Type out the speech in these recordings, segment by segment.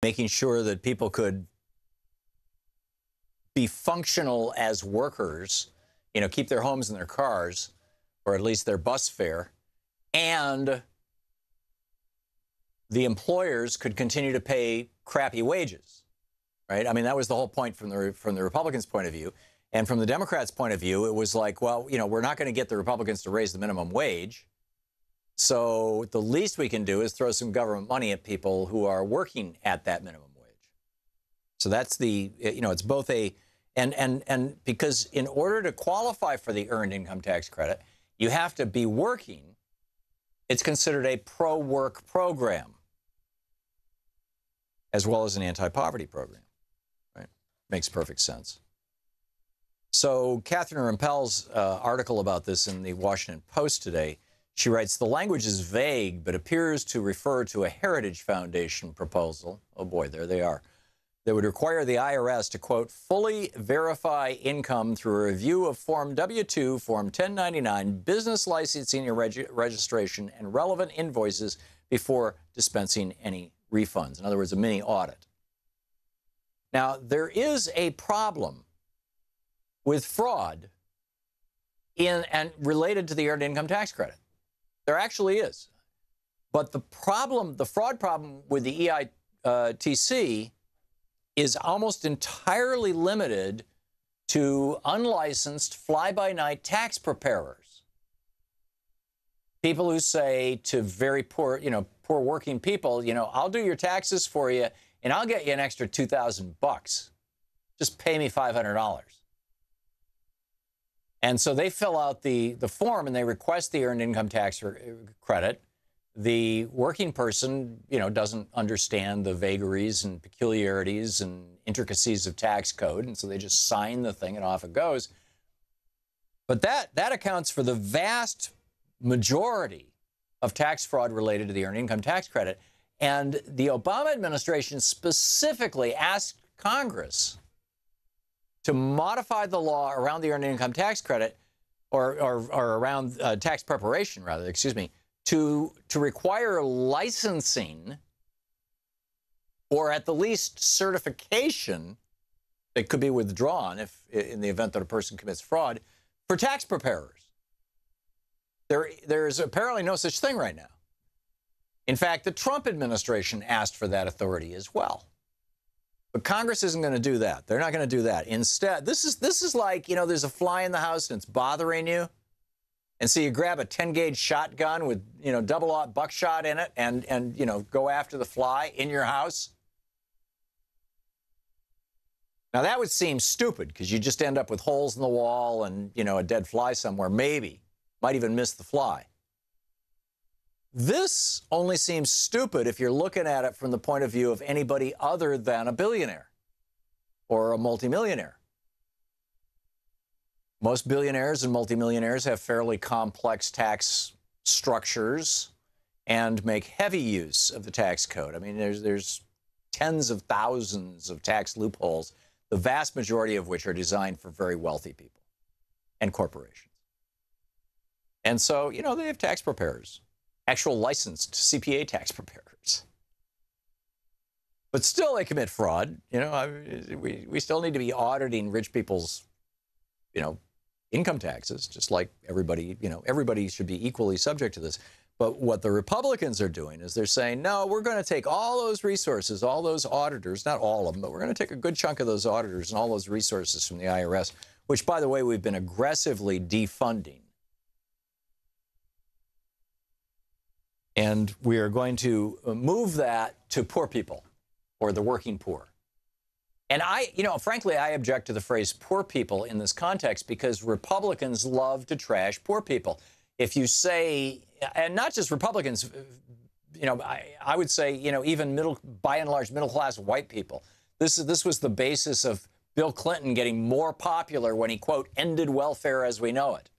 making sure that people could be functional as workers, you know, keep their homes and their cars, or at least their bus fare, and the employers could continue to pay crappy wages, right? I mean, that was the whole point from the Republicans' point of view. And from the Democrats' point of view, it was like, well, you know, we're not going to get the Republicans to raise the minimum wage. So the least we can do is throw some government money at people who are working at that minimum wage. So that's the, you know, it's both a, and because in order to qualify for the earned income tax credit, you have to be working. It's considered a pro-work program, as well as an anti-poverty program, right? Makes perfect sense. So Catherine Rampell's article about this in the Washington Post today, she writes, the language is vague, but appears to refer to a Heritage Foundation proposal. Oh boy, there they are. That would require the IRS to, quote, fully verify income through a review of Form W-2, Form 1099, business licensing and registration, and relevant invoices before dispensing any refunds. In other words, a mini audit. Now, there is a problem with fraud and related to the earned income tax credit. There actually is. But the problem, the fraud problem with the EITC is almost entirely limited to unlicensed fly-by-night tax preparers. People who say to very poor, you know, poor working people, you know, I'll do your taxes for you and I'll get you an extra $2,000. Just pay me $500. And so they fill out the form and they request the earned income tax credit. The working person, you know, doesn't understand the vagaries and peculiarities and intricacies of tax code, and so they just sign the thing and off it goes. But that accounts for the vast majority of tax fraud related to the earned income tax credit. And the Obama administration specifically asked Congress to modify the law around the earned income tax credit, or around tax preparation, rather, excuse me, to require licensing, or at the least certification that could be withdrawn if in the event that a person commits fraud, for tax preparers. There's apparently no such thing right now. In fact, the Trump administration asked for that authority as well. But Congress isn't going to do that. They're not going to do that. Instead, this is like, you know, there's a fly in the house and it's bothering you. And so you grab a 10-gauge shotgun with, you know, double-aught buckshot in it and, you know, go after the fly in your house. Now, that would seem stupid because you just end up with holes in the wall and, you know, a dead fly somewhere, maybe. Might even miss the fly. This only seems stupid if you're looking at it from the point of view of anybody other than a billionaire or a multimillionaire. Most billionaires and multimillionaires have fairly complex tax structures and make heavy use of the tax code. I mean, there's tens of thousands of tax loopholes, the vast majority of which are designed for very wealthy people and corporations. And so, you know, they have tax preparers, actual licensed CPA tax preparers. But still, they commit fraud. You know, we still need to be auditing rich people's, you know, income taxes, just like everybody, you know, everybody should be equally subject to this. But what the Republicans are doing is they're saying, no, we're going to take all those resources, all those auditors, not all of them, but we're going to take a good chunk of those auditors and all those resources from the IRS, which, by the way, we've been aggressively defunding. And we are going to move that to poor people or the working poor. And you know, frankly, I object to the phrase poor people in this context because Republicans love to trash poor people. If you say, and not just Republicans, you know, I would say, you know, even by and large, middle-class white people. This was the basis of Bill Clinton getting more popular when he, quote, ended welfare as we know it.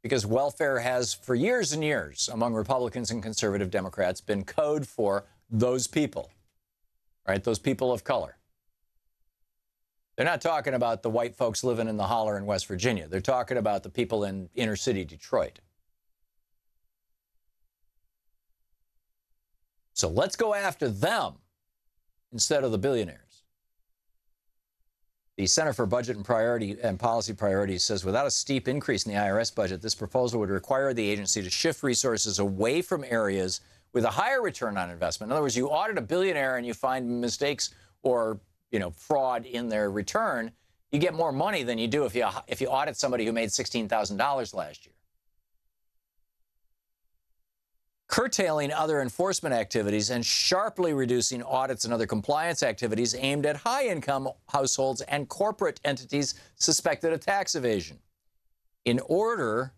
Because welfare has, for years and years, among Republicans and conservative Democrats, been code for those people. Right, those people of color. They're not talking about the white folks living in the holler in West Virginia. They're talking about the people in inner city Detroit. So let's go after them instead of the billionaires. The Center for Budget and Policy Priorities says without a steep increase in the IRS budget, this proposal would require the agency to shift resources away from areas with a higher return on investment. In other words, you audit a billionaire and you find mistakes or fraud in their return, you get more money than you do if you audit somebody who made $16,000 last year. Curtailing other enforcement activities and sharply reducing audits and other compliance activities aimed at high-income households and corporate entities suspected of tax evasion, in order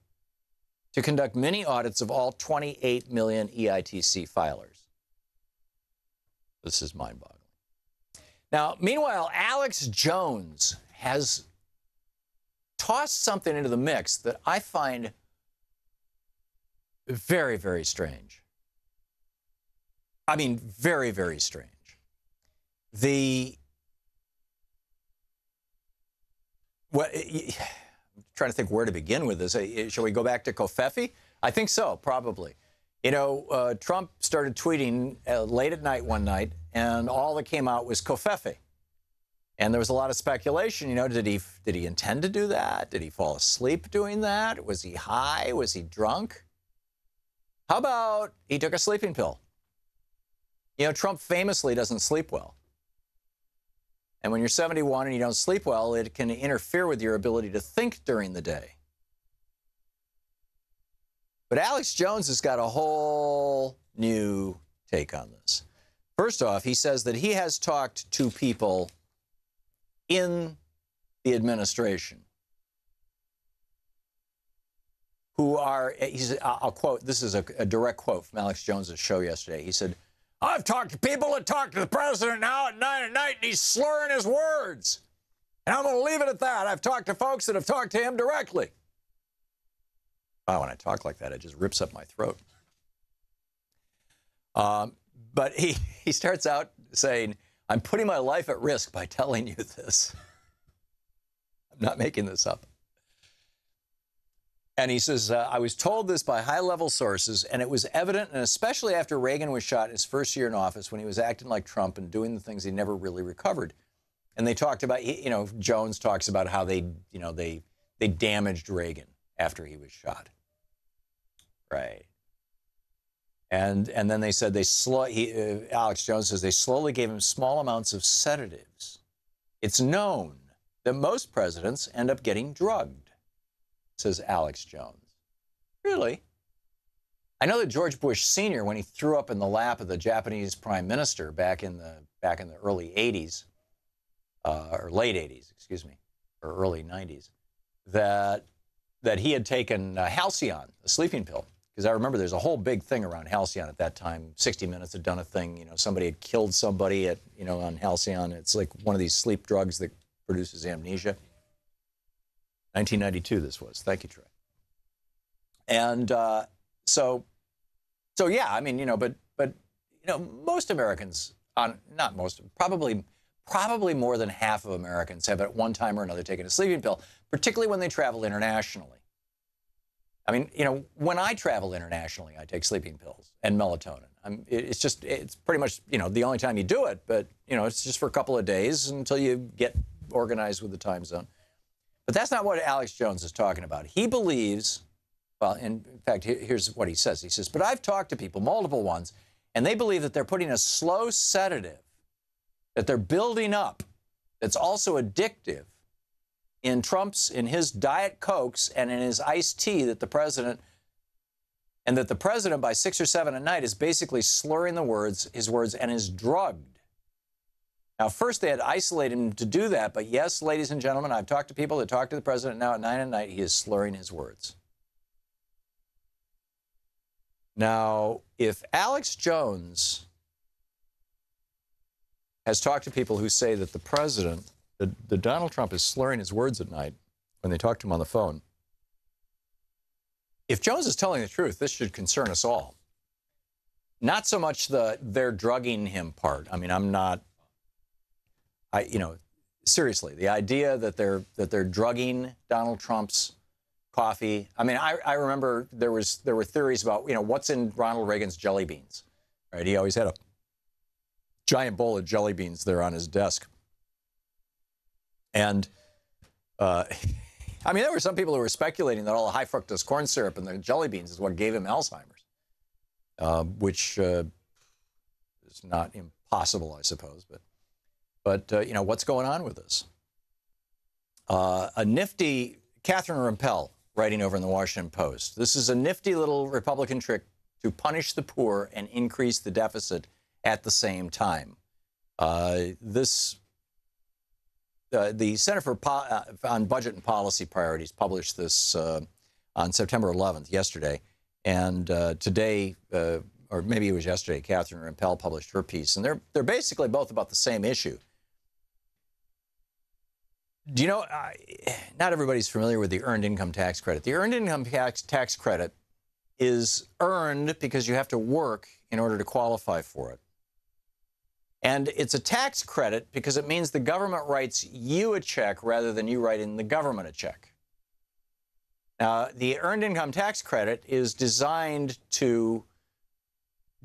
to conduct mini audits of all 28 million EITC filers. This is mind-boggling. Now, meanwhile, Alex Jones has tossed something into the mix that I find very, very strange. I mean, very, very strange. I'm trying to think where to begin with this. Shall we go back to Covfefe? I think so, probably. Trump started tweeting late at night one night, and all that came out was Covfefe. And there was a lot of speculation, did he intend to do that? Did he fall asleep doing that? Was he high? Was he drunk? How about he took a sleeping pill? Trump famously doesn't sleep well. And when you're 71 and you don't sleep well, it can interfere with your ability to think during the day. But Alex Jones has got a whole new take on this. First off, he says that he has talked to people in the administration who are, I'll quote, this is a direct quote from Alex Jones's show yesterday. He said, I've talked to people that talk to the president now at 9 at night, and he's slurring his words. And I'm going to leave it at that. I've talked to folks that have talked to him directly. Wow, when I talk like that, it just rips up my throat. But he starts out saying, I'm putting my life at risk by telling you this. I'm not making this up. And he says, I was told this by high-level sources, and it was evident, and especially after Reagan was shot in his first year in office, when he was acting like Trump and doing the things he never really recovered. And they talked about, Jones talks about how they damaged Reagan after he was shot. Right. And then they said Alex Jones says they slowly gave him small amounts of sedatives. It's known that most presidents end up getting drugged, says Alex Jones. Really? I know that George Bush Sr., when he threw up in the lap of the Japanese prime minister back in the early 80s, or late 80s, excuse me, or early 90s, that he had taken Halcyon, a sleeping pill. Because I remember there's a whole big thing around Halcyon at that time. 60 Minutes had done a thing, somebody had killed somebody on Halcyon. It's like one of these sleep drugs that produces amnesia. 1992 this was. Thank you, Troy. And so yeah, I mean, but most Americans, not most, probably more than half of Americans have at one time or another taken a sleeping pill, particularly when they travel internationally. I mean, when I travel internationally, I take sleeping pills and melatonin. It's pretty much, the only time you do it, but, it's just for a couple of days until you get organized with the time zone. But that's not what Alex Jones is talking about. He believes, well, in fact, here's what he says. He says, but I've talked to people, multiple ones, and they believe that they're putting a slow sedative that they're building up that's also addictive in his Diet Cokes and in his iced tea that the president by 6 or 7 at night is basically slurring his words and is drugged. Now, first they had isolated him to do that, but yes, ladies and gentlemen, I've talked to people that talk to the president now at 9 at night. He is slurring his words. Now, if Alex Jones has talked to people who say that the president, that Donald Trump is slurring his words at night when they talk to him on the phone, if Jones is telling the truth, this should concern us all. Not so much they're drugging him part. I mean, seriously, the idea that they're drugging Donald Trump's coffee. I mean, I remember there were theories about, what's in Ronald Reagan's jelly beans, right? He always had a giant bowl of jelly beans there on his desk. And, I mean, there were some people who were speculating that all the high fructose corn syrup and the jelly beans is what gave him Alzheimer's, which is not impossible, I suppose. But you know, what's going on with this? A nifty, Catherine Rampell, writing over in the Washington Post. This is a nifty little Republican trick to punish the poor and increase the deficit at the same time. The Center on Budget and Policy Priorities published this on September 11th, yesterday. And today, or maybe it was yesterday, Catherine Rampell published her piece. And they're basically both about the same issue. Do you know, not everybody's familiar with the Earned Income Tax Credit. The Earned Income Tax Credit is earned because you have to work in order to qualify for it. And it's a tax credit because it means the government writes you a check rather than you writing the government a check. Now, the Earned Income Tax Credit is designed to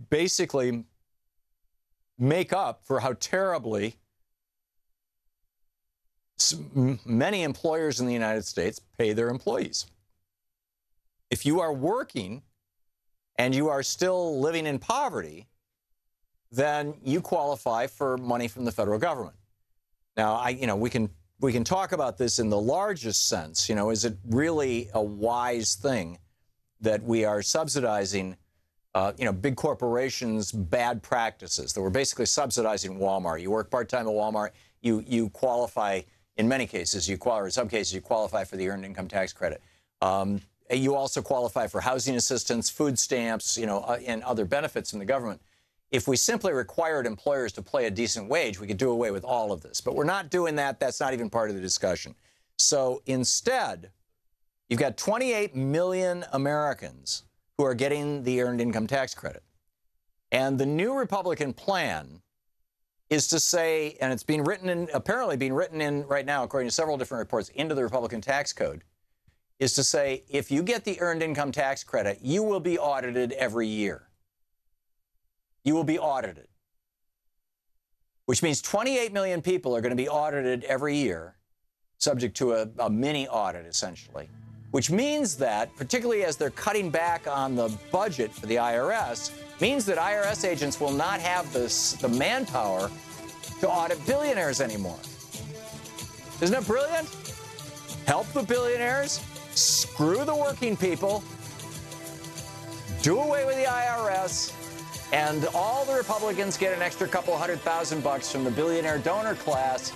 basically make up for how terribly many employers in the United States pay their employees. If you are working and you are still living in poverty, then you qualify for money from the federal government. Now, we can talk about this in the largest sense. You know, is it really a wise thing that we are subsidizing, big corporations' bad practices? That we're basically subsidizing Walmart. You work part-time at Walmart, you qualify. In many cases, or in some cases, you qualify for the Earned Income Tax Credit. You also qualify for housing assistance, food stamps, and other benefits from the government. If we simply required employers to pay a decent wage, we could do away with all of this. But we're not doing that. That's not even part of the discussion. So instead, you've got 28 million Americans who are getting the Earned Income Tax Credit. And the new Republican plan is to say, and it's being written in, apparently being written in right now, according to several different reports, into the Republican tax code, is to say, if you get the Earned Income Tax Credit, you will be audited every year. You will be audited. Which means 28 million people are going to be audited every year, subject to a mini audit, essentially. Which means that, particularly as they're cutting back on the budget for the IRS, means that IRS agents will not have the manpower to audit billionaires anymore. Isn't that brilliant? Help the billionaires, screw the working people, do away with the IRS, and all the Republicans get an extra couple $100,000 from the billionaire donor class,